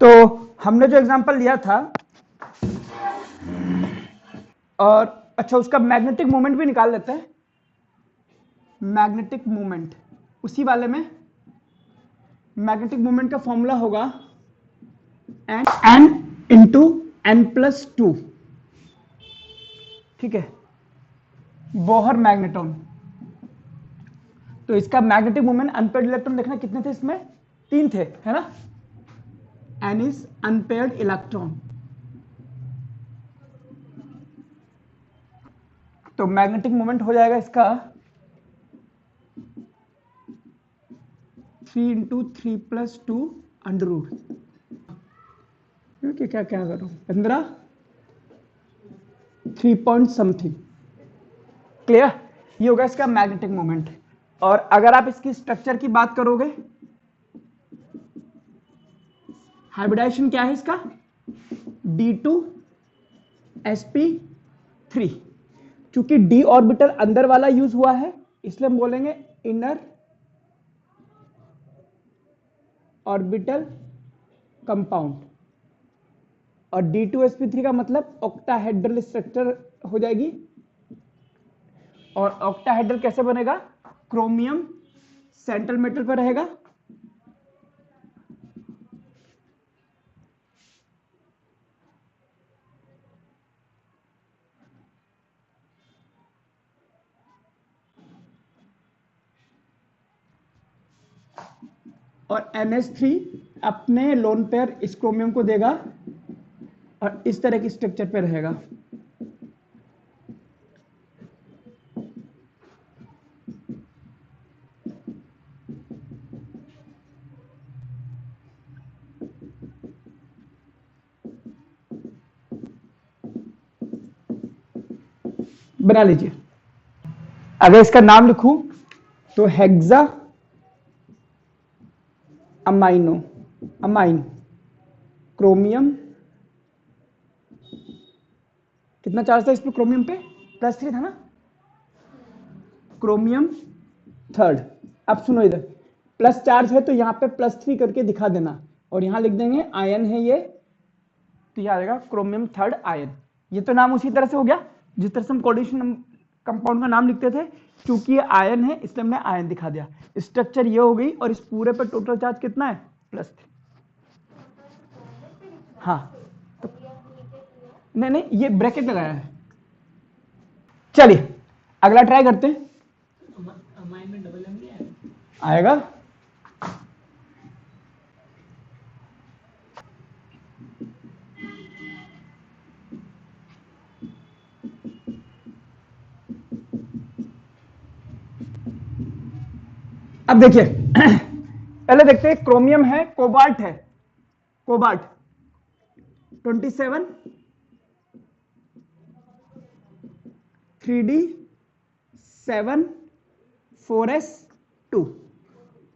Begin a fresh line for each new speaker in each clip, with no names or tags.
तो हमने जो एग्जांपल लिया था, और अच्छा उसका मैग्नेटिक मोमेंट भी निकाल लेते हैं। मैग्नेटिक मोमेंट, उसी वाले में मैग्नेटिक मोमेंट का फॉर्मूला होगा n into n plus two. ठीक है, बोहर मैग्नेटॉन। तो इसका मैग्नेटिक मोमेंट अनपेयर्ड इलेक्ट्रॉन देखना कितने थे, इसमें 3 थे, है ना। n is unpaired electron. तो मैग्नेटिक मोमेंट हो जाएगा इसका 3 into 3 plus two under root, क्या क्या करूं 15 3 पॉइंट समथिंग। क्लियर, ये होगा इसका मैग्नेटिक मोमेंट। और अगर आप इसकी स्ट्रक्चर की बात करोगे, हाइब्रिडाइजेशन क्या है इसका, D2sp3। चूंकि d ऑर्बिटल अंदर वाला यूज हुआ है, इसलिए हम बोलेंगे इनर ऑर्बिटल कंपाउंड। और D2sp3 का मतलब ऑक्टाहेड्रल स्ट्रक्चर हो जाएगी। और ऑक्टाहेड्रल कैसे बनेगा, क्रोमियम सेंट्रल मेटल पर रहेगा, और NH3 अपने लोन पेयर इस क्रोमियम को देगा और इस तरह की स्ट्रक्चर पे रहेगा। बना लीजिए। अगर इसका नाम लिखूं तो हेक्सा अमाइनो, अमाइन क्रोमियम, कितना चार्ज था इस पे क्रोमियम पे, +3 था ना, क्रोमियम थर्ड। अब सुनो इधर, प्लस चार्ज है तो यहाँ पे +3 करके दिखा देना, और यहाँ लिख देंगे आयन है ये, तो यह आ जाएगा क्रोमियम थर्ड आयन। ये तो नाम उसी तरह से हो गया जिस तरह से हम कोऑर्डिनेशन कंपाउंड का नाम लिखते थे। क्योंकि ये आयन है इसलिए हमने आयन दिखा दिया। स्ट्रक्चर ये हो गई, और इस पूरे पर टोटल चार्ज कितना है, +3। हाँ तो नहीं नहीं, ये ब्रैकेट लगाया है। चलिए अगला ट्राई करते हैं। आएगा, अब देखिए पहले देखते हैं, क्रोमियम है, कोबाल्ट है, cobalt 27 3d7 4s2,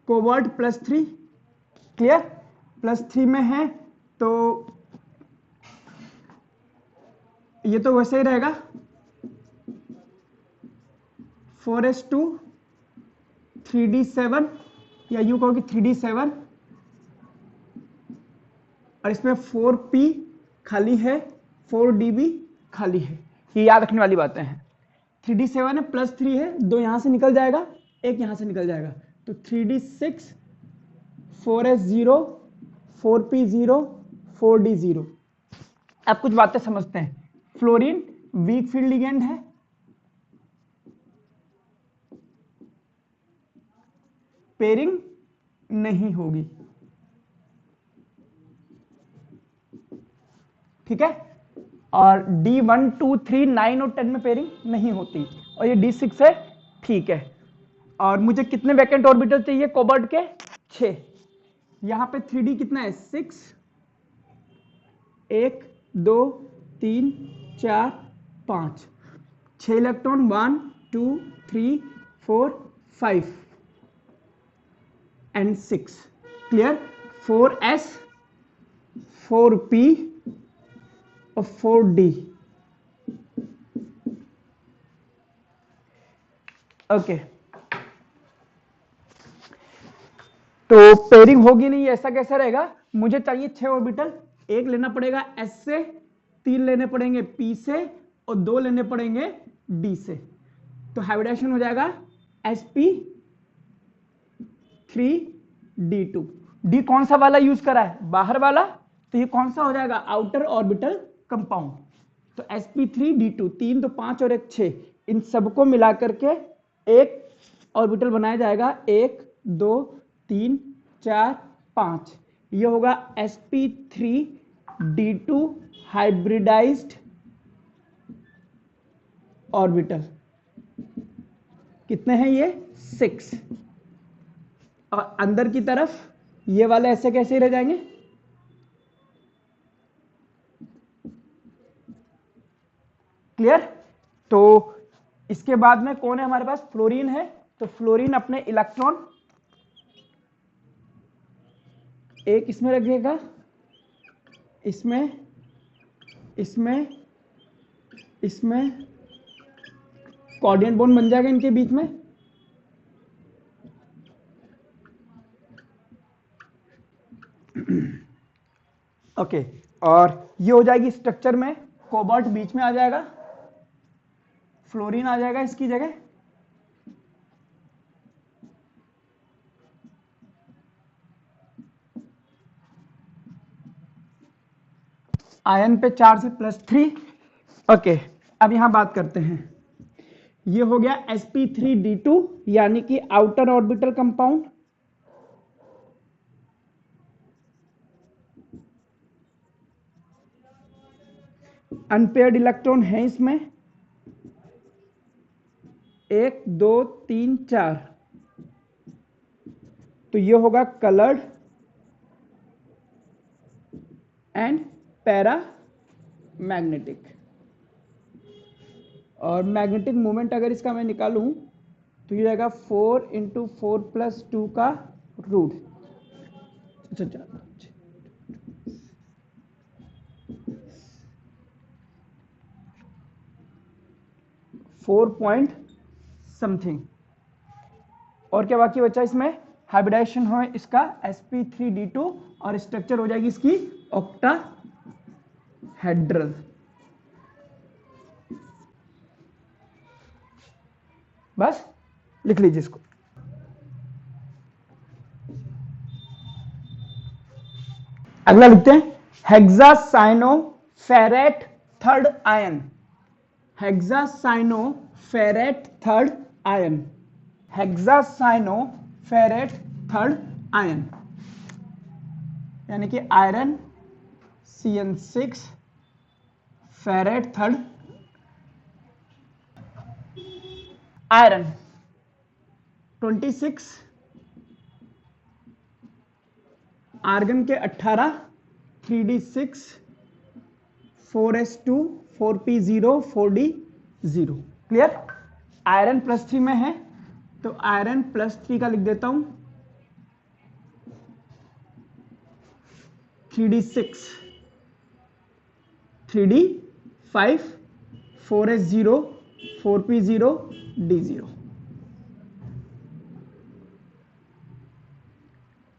cobalt +3। Clear, +3 में है तो ये तो वैसे ही रहेगा 4s2 3d7, या यूं कहो कि 3d7, और इसमें 4p खाली है, 4d भी खाली है। ये याद रखने वाली बातें हैं। 3d7 है, +3 है, 2 यहां से निकल जाएगा, 1 यहां से निकल जाएगा, तो 3d6 4s0 4p0 4d0। अब कुछ बातें समझते हैं। फ्लोरीन वीक फील्ड लिगेंड है, पेयरिंग नहीं होगी, ठीक है। और D1 2 3 9 और 10 में पेयरिंग नहीं होती, और ये D6 है, ठीक है। और मुझे कितने वैकेंट ऑर्बिटल चाहिए कोबाल्ट के, 6। यहां पे 3d कितना है, 6, 1 2 3 4 5, 6 electron, 1 2 3 4 5 and 6। Clear, 4s 4p और 4d। ओके, तो पेयरिंग होगी नहीं, ऐसा कैसा रहेगा, मुझे चाहिए 6 ऑर्बिटल, एक लेना पड़ेगा S से, 3 लेने पड़ेंगे P से और 2 लेने पड़ेंगे D से। तो हाइब्रिडाइजेशन हो जाएगा sp3d2। D कौन सा वाला यूज करा है, बाहर वाला, तो ये कौन सा हो जाएगा, आउटर ऑर्बिटल कंपाउंड। तो sp3d2, 3 तो 5 और 1 6, इन सबको मिला करके एक ऑर्बिटल बनाया जाएगा, 1 2 3 4 5, ये होगा sp3d2 हाइब्रिडाइज्ड ऑर्बिटल। कितने हैं ये, 6। और अंदर की तरफ ये वाले ऐसे कैसे ही रह जाएंगे, क्लियर। तो इसके बाद में कौन है हमारे पास, फ्लोरीन है। तो फ्लोरीन अपने इलेक्ट्रॉन एक इसमें रखेगा, इसमें इसमें इसमें कोऑर्डिनेट बॉन्ड बन जाएगा इनके बीच में, ओके। और ये हो जाएगी स्ट्रक्चर में, कोबाल्ट बीच में आ जाएगा, फ्लोरीन आ जाएगा इसकी जगह। आयन पे 4 से +3, ओके। अब यहां बात करते हैं, ये हो गया sp3d2 यानी कि outer orbital compound. Unpaired electron है इसमें 1 2 3 4, तो ये होगा कलर्ड एंड पैरा मैग्नेटिक। और मैग्नेटिक मोमेंट अगर इसका मैं निकालूं तो ये जाएगा 4 × 4 + 2 का रूट। अच्छा 4 पॉइंट समथिंग। और क्या बाकी बचा इसमें, हाइब्रिडाइजेशन हो इसका sp3d2 और स्ट्रक्चर हो जाएगी इसकी ऑक्टाहेड्रल। बस लिख लीजिए इसको। अगला लिखते हैं hexacyanoferrate third ion. Hexacyanoferrate third ion, hexacyanoferrate third ion यानी कि iron CN6 ferrate third iron 26, argon के 18, 3d6 4s2 4p0 4d0, clear. Iron +3 में है तो आयरन +3 का लिख देता हूं, 3d6 3d5 4s0 4p0 d0,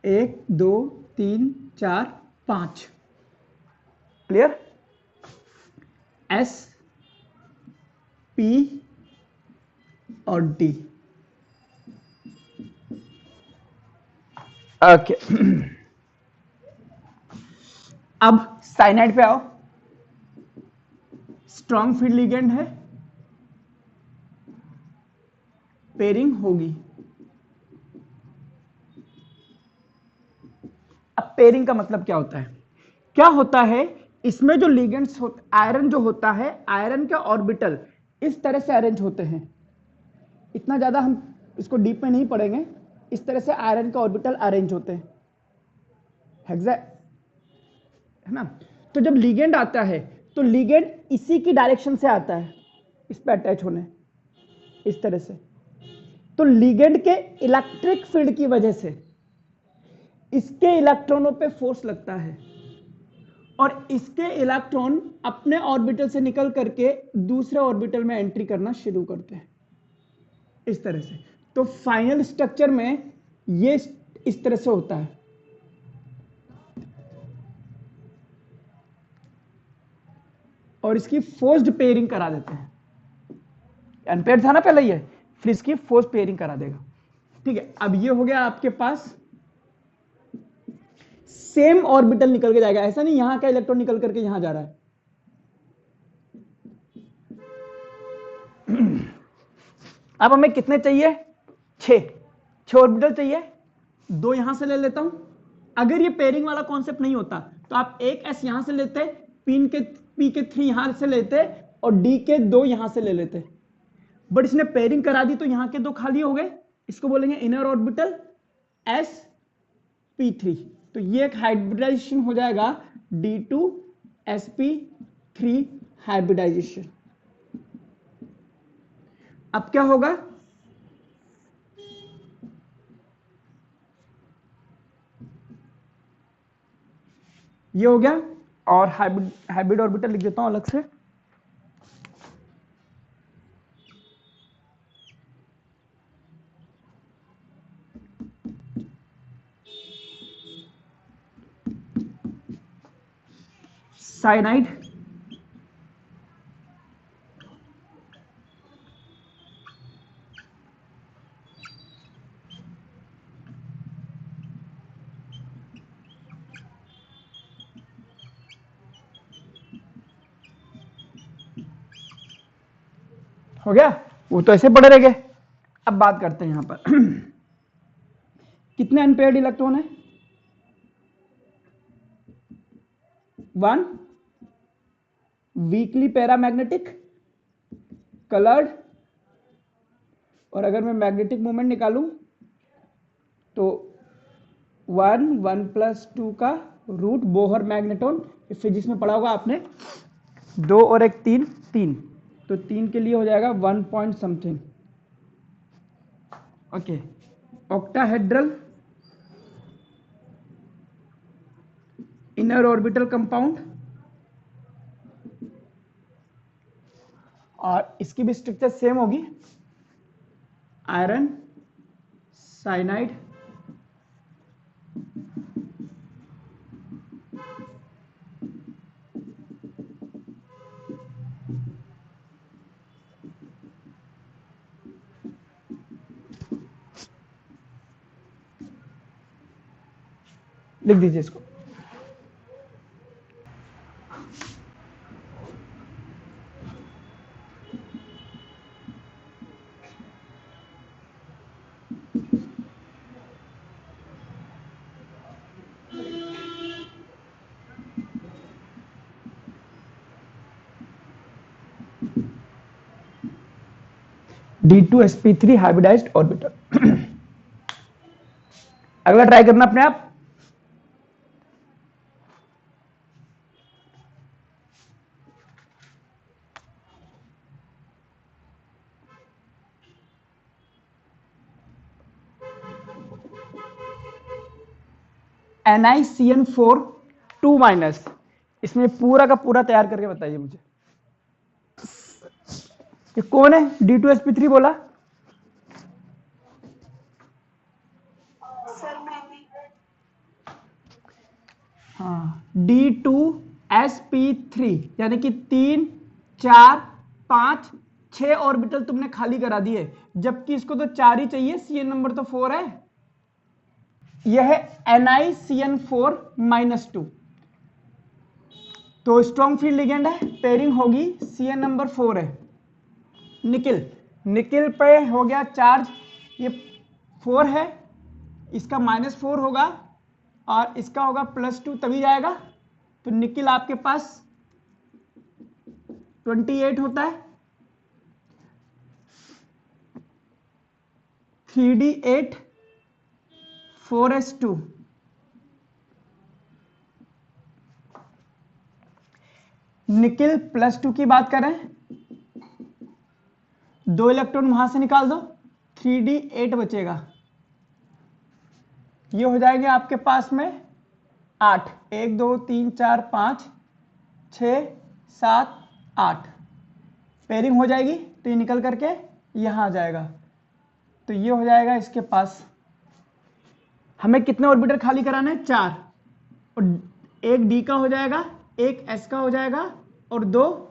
1 2 3 4 5, clear. S P और D, ओके। अब साइनाइड पे आओ, स्ट्रॉन्ग फील्ड लिगेंड है, पेयरिंग होगी। अब पेयरिंग का मतलब क्या होता है, क्या होता है इसमें जो लिगेंड्स होते, आयरन जो होता है, आयरन के ऑर्बिटल इस तरह से अरेंज होते हैं। इतना ज्यादा हम इसको डीप में नहीं पढ़ेंगे, इस तरह से आयरन के ऑर्बिटल अरेंज होते हैं, हेक्सा है ना। तो जब लिगेंड आता है तो लिगेंड इसी की डायरेक्शन से आता है, इस पे अटैच होने, इस तरह से। तो लिगेंड के इलेक्ट्रिक फील्ड की वजह से इसके इलेक्ट्रॉनों पे फोर्स लगता है और इसके इलेक्ट्रॉन अपने ऑर्बिटल से निकल करके दूसरे ऑर्बिटल में एंट्री करना शुरू करते हैं, इस तरह से। तो फाइनल स्ट्रक्चर में ये इस तरह से होता है। और इसकी फोर्स्ड पेयरिंग करा देते हैं। अनपेयर्ड था ना पहले ये, फिर इसकी फोर्स्ड पेयरिंग करा देगा। ठीक है, अब ये हो गया आपके पास सेम ऑर्बिटल निकल के जाएगा, ऐसा नहीं यहां का इलेक्ट्रॉन निकल करके यहां जा रहा है। अब हमें कितने चाहिए? 6 ऑर्बिटल चाहिए। 2 यहां से ले लेता हूं। अगर ये पेयरिंग वाला कॉन्सेप्ट नहीं होता तो आप एक एस यहां से लेते, पी के 3 यहां से लेते और डी के 2 यहां से ले लेते। बट इसने पेयरिंग करा दी तो यहां के 2 खाली हो गए, इसको बोलेंगे इनर ऑर्बिटल sp3। तो ये एक हाइब्रिडाइजेशन हो जाएगा, d2sp3 हाइब्रिडाइजेशन। अब क्या होगा? ये हो गया। और हाइब्रिड ऑर्बिटल लिख देता हूं अलग से। साइनाइड, हो गया, वो तो ऐसे पड़े रह गए। अब बात करते हैं यहां पर कितने अनपेयर्ड इलेक्ट्रॉन है? 1 वीकली पैरामैग्नेटिक कलर्ड, और अगर मैं मैग्नेटिक मोमेंट निकालूं तो 1 + 2 का रूट बोहर मैग्नेटॉन, फिजिक्स में पढ़ा होगा आपने। 2 और 1 3, तो 3 के लिए हो जाएगा 1 point something. Okay, octahedral inner orbital compound, और इसकी भी स्ट्रक्चर सेम होगी। आयरन साइनाइड, लिख दीजिए इसको। D2sp3 hybridised orbital. अगला ट्राई करना अपने आप। NiCN4 2-, इसमें पूरा का पूरा तैयार करके बताइए मुझे। ये कौन है? D2sp3 बोला
सर मैंने।
हाँ, D2sp3 यानी कि 3 4 5 6 ऑर्बिटल तुमने खाली करा दिए, जबकि इसको तो 4 ही चाहिए, CN नंबर तो 4 है। यह है NiCN4-2, तो स्ट्रॉन्ग फील्ड लिगेंड है, पेयरिंग होगी, CN नंबर 4 है। निकिल पे हो गया चार्ज, ये 4 है, इसका -4 होगा और इसका होगा +2, तभी जाएगा। तो निकिल आपके पास 28 होता है, 3D8 4s2। निकिल +2 की बात करें, 2 इलेक्ट्रॉन वहां से निकाल दो, 3D8 बचेगा। ये हो जाएंगे आपके पास में 8, 1 2 3 4 5 6 7 8, पेयरिंग हो जाएगी तो ये निकल करके यहां आ जाएगा। तो ये हो जाएगा इसके पास हमें कितने ऑर्बिटल खाली कराना है? 4, और एक डी का हो जाएगा, एक एस का हो जाएगा, और 2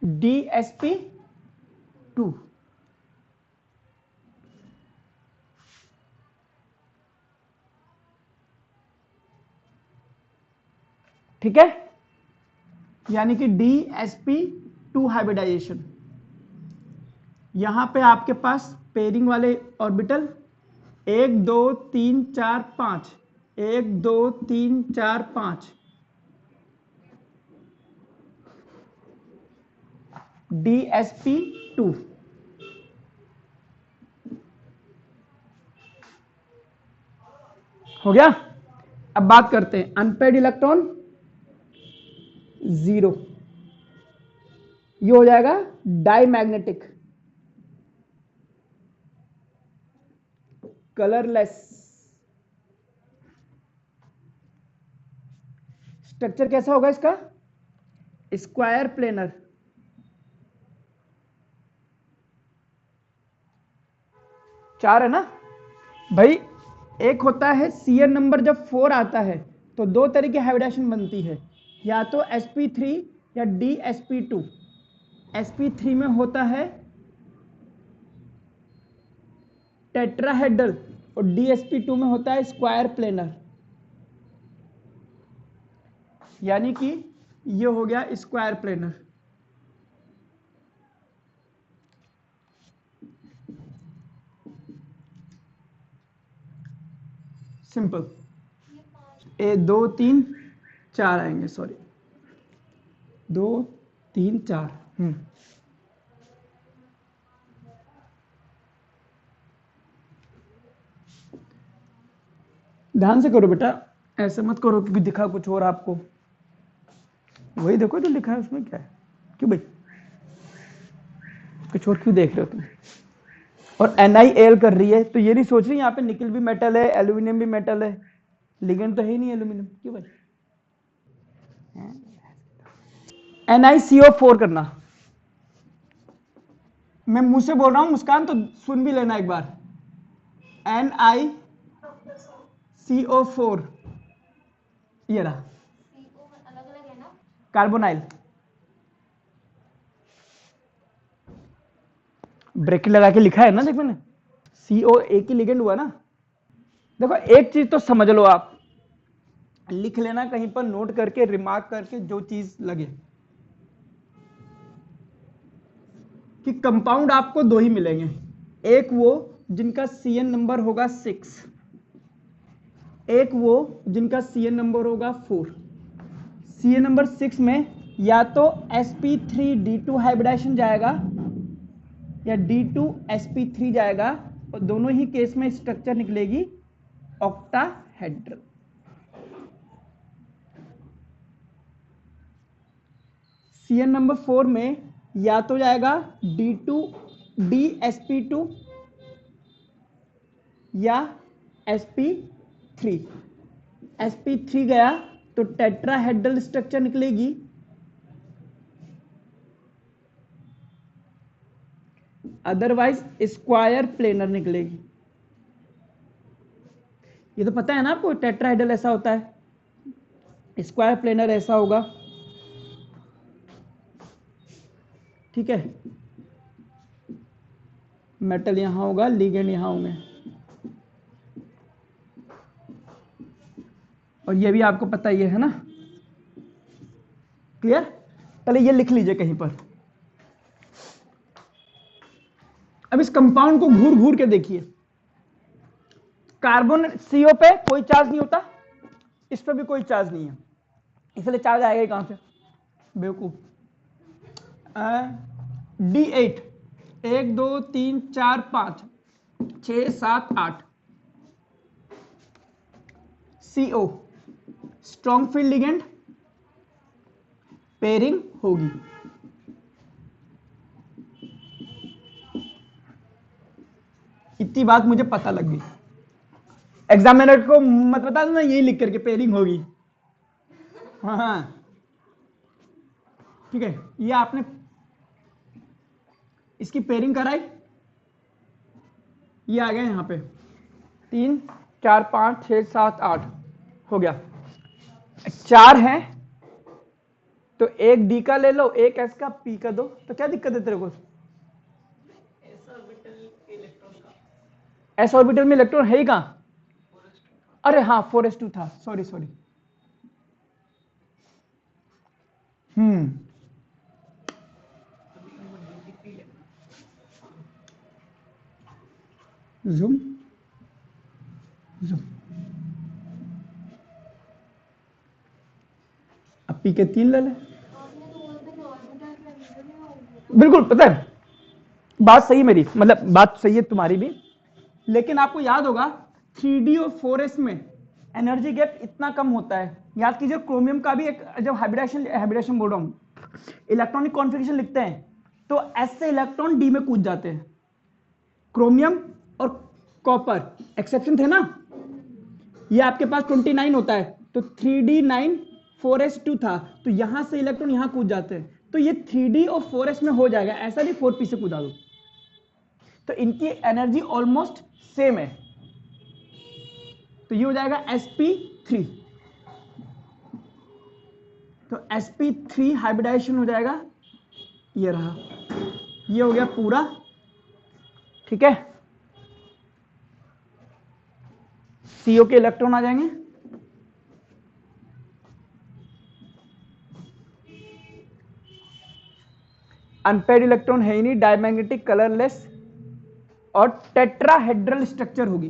DsP2। ठीक है, यानी कि DsP2 हाइब्रिडाइजेशन। यहां पे आपके पास पेयरिंग वाले ऑर्बिटल 1 2 3 4 5, 1 2 3 4 5, DsP2। हो गया। अब बात करते हैं अनपेयर्ड इलेक्ट्रॉन 0, ये हो जाएगा डाईमैग्नेटिक, कलरलेस। स्ट्रक्चर कैसा होगा इसका? Square planar. चार है ना भाई। एक होता है CN नंबर जब 4 आता है तो 2 तरह की हाइब्रिडेशन बनती है, या तो sp3 या DsP2। sp3 में होता है टेट्राहेड्रल और DsP2 में होता है स्क्वायर प्लेनर। यानी कि ये हो गया स्क्वायर प्लेनर। सिंपल। 1 2 3 4 आएंगे, सॉरी 2 3 4। ध्यान से करो बेटा, ऐसे मत करो क्योंकि दिखा कुछ और आपको। वही देखो जो लिखा है उसमें क्या है। क्यों भाई, कुछ और क्यों देख रहे हो तुम? और NiAl कर रही है तो ये नहीं सोच रही यहाँ पे निकल भी मेटल है, एल्यूमिनियम भी मेटल है, लिगेंड तो है ही नहीं एल्यूमिनियम। क्यों भाई? NiCO4 करना। मैं मुंह से बोल रहा हूं मुस्कान, तो सुन भी लेना एक बार। NiCO4, ये रहा कार्बोनाइल। ब्रैकेट लगा के लिखा है ना, देख मैंने CO एक ही लिगेंड हुआ ना। देखो एक चीज तो समझ लो, आप लिख लेना कहीं पर नोट करके, रिमार्क करके, जो चीज लगे कि कंपाउंड आपको 2 ही मिलेंगे। एक वो जिनका CN नंबर होगा 6, एक वो जिनका CN नंबर होगा 4। CN नंबर 6 में या तो sp3d2 हाइब्रिडाइजेशन जाएगा या d2sp3 जाएगा, और दोनों ही केस में स्ट्रक्चर निकलेगी ऑक्टाहेड्रल। CN नंबर 4 में या तो जाएगा DsP2 या sp3। sp3 गया तो टेट्राहेड्रल स्ट्रक्चर निकलेगी, अदरवाइज स्क्वायर प्लेनर निकलेगी। ये तो पता है ना आपको, टेट्राहेड्रल ऐसा होता है, स्क्वायर प्लेनर ऐसा होगा। ठीक है, मेटल यहां होगा, लिगेंड यहां होंगे, और ये भी आपको पता ही है ना। क्लियर? पहले ये लिख लीजिए कहीं पर। अब इस कंपाउंड को घूर घूर के देखिए। कार्बन CO पे कोई चार्ज नहीं होता, इस पे भी कोई चार्ज नहीं है, इसलिए चार्ज आएगा ही कहां से? बेवकूफ। D8 1 2 3 4 5 6 7 8 CO strong field ligand, pairing होगी। इतनी बात मुझे पता लग गई, एग्जामिनर को मत बता दूं यही लिख करके पेयरिंग होगी। हाँ ठीक है, ये आपने इसकी पेयरिंग कराई, ये आ गया यहाँ पे 3 4 5 6 7 8 हो गया। 4 है तो एक डी का ले लो, एक एस का, पी का दो, तो क्या दिक्कत है तेरे को? एस ऑर्बिटल में इलेक्ट्रॉन है ही कहां? अरे हाँ 4s2 था, सॉरी सॉरी। Zoom zoom. अब पी के 3 ले ले। बिल्कुल, पता है बात सही है मेरी, मतलब बात सही है तुम्हारी भी, लेकिन आपको याद होगा 3d और 4s में एनर्जी गैप इतना कम होता है। याद कीजिए क्रोमियम का भी एक, जब हाइब्रिडेशन बोल रहा हूं, इलेक्ट्रॉनिक कॉन्फ़िगरेशन लिखते हैं तो एस से इलेक्ट्रॉन डी में कूद जाते हैं। क्रोमियम और कॉपर एक्सेप्शन थे ना, ये आपके पास 29 होता है तो 3d9 4s2 था, तो यहां से इलेक्ट्रॉन यहां कूद जाते हैं, तो ये 3d और 4s में हो जाएगा, ऐसा नहीं 4p से कूदा दो। तो इनकी एनर्जी ऑलमोस्ट सेम है, तो ये हो जाएगा sp3। तो sp3 हाइब्रिडाइजेशन हो जाएगा, ये रहा, ये हो गया पूरा, ठीक है। CO के इलेक्ट्रॉन आ जाएंगे, अनपेड इलेक्ट्रॉन है ही नहीं, डायमैग्नेटिक कलरलेस और टेट्राहेड्रल स्ट्रक्चर होगी।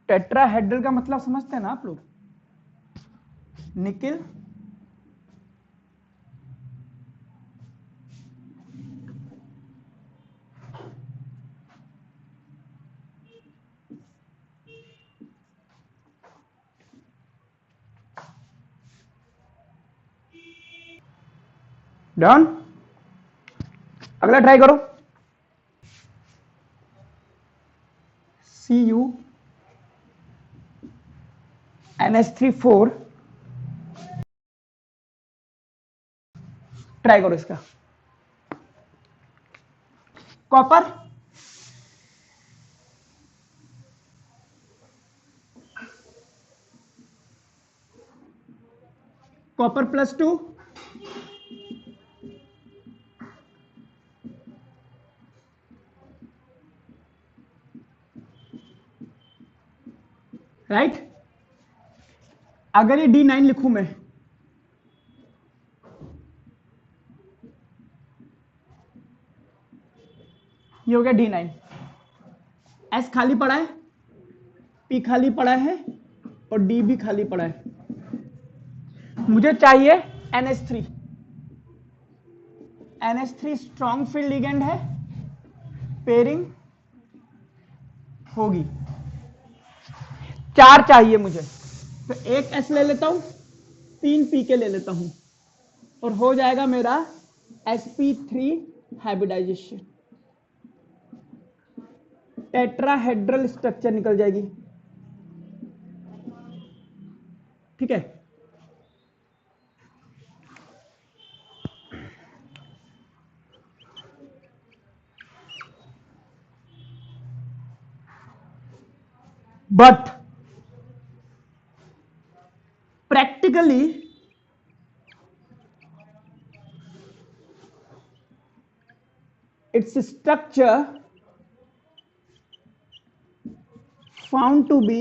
टेट्राहेड्रल का मतलब समझते हैं ना आप लोग? Nickel, done. अगला ट्राई करो, Cu NH3 4, ट्राई करो इसका। Copper, copper +2, right. अगर ये D9 लिखूं मैं, ये हो गया D9, S खाली पड़ा है, P खाली पड़ा है और D भी खाली पड़ा है। मुझे चाहिए NH3। NH3 strong field ligand है, पेयरिंग होगी। 4 चाहिए मुझे, तो एक S ले लेता हूं, 3 P के ले लेता हूं और हो जाएगा मेरा sp3 हाइब्रिडाइजेशन, टेट्राहेड्रल स्ट्रक्चर निकल जाएगी, ठीक है। But practically its structure found to be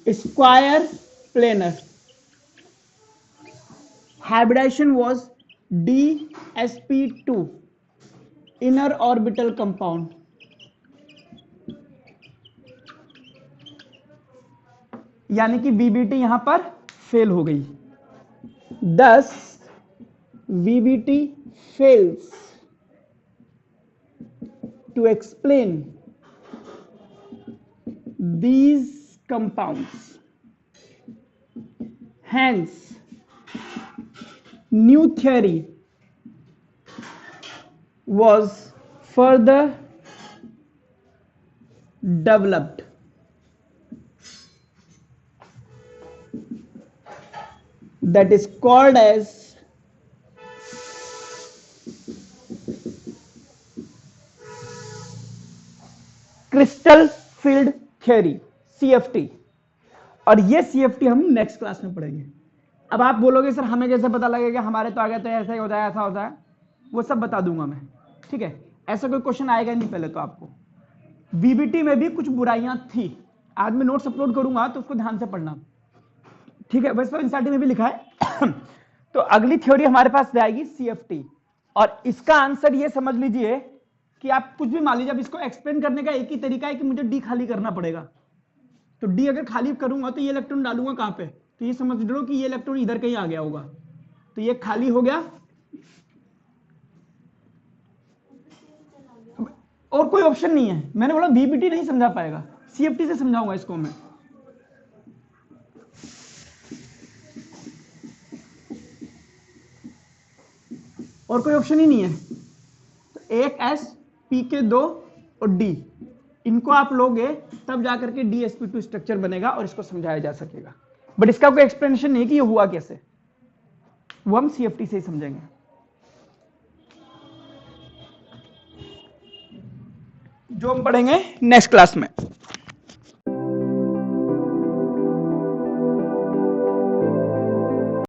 square planar. Hybridization was dsp2, inner orbital compound. यानी कि VBT यहां पर फेल हो गई, thus VBT fails to explain these compounds. Hence, new theory was further developed. that is called as crystal field theory, CFT। और ये CFT हम next class में पढ़ेंगे। अब आप बोलोगे सर हमें कैसे पता लगेगा, हमारे तो आगे तो ऐसा ही होता है, ऐसा होता है, वो सब बता दूंगा मैं, ठीक है। ऐसा कोई क्वेश्चन आएगा नहीं पहले तो आपको। VBT में भी कुछ बुराइयां थी, आज मैं नोट्स अपलोड करूंगा तो उसको ध्यान से पढ़ना, ठीक है। वैसे तो एनसीईआरटी में भी लिखा है। तो अगली थ्योरी हमारे पास आएगी CFT, और इसका आंसर ये समझ लीजिए कि आप कुछ भी मान लीजिए, अब इसको एक्सप्लेन करने का एक ही तरीका है कि मुझे डी खाली करना पड़ेगा। तो डी अगर खाली करूंगा तो ये इलेक्ट्रॉन डालूंगा कहां पे, तो ये समझ लो कि ये इलेक्ट्रॉन इधर कहीं आ गया होगा, तो ये खाली हो गया, और कोई ऑप्शन नहीं है। मैंने बोला VBT नहीं समझा पाएगा, CFT से समझाऊंगा इसको मैं। और कोई ऑप्शन ही नहीं है। तो एक S, PK2 और D, इनको आप लोगे तब जाकर के DsP2 स्ट्रक्चर बनेगा और इसको समझाया जा सकेगा। बट इसका कोई एक्सप्लेनेशन नहीं कि ये हुआ कैसे, वो हम CFT से ही समझेंगे। जो हम पढ़ेंगे नेक्स्ट क्लास में।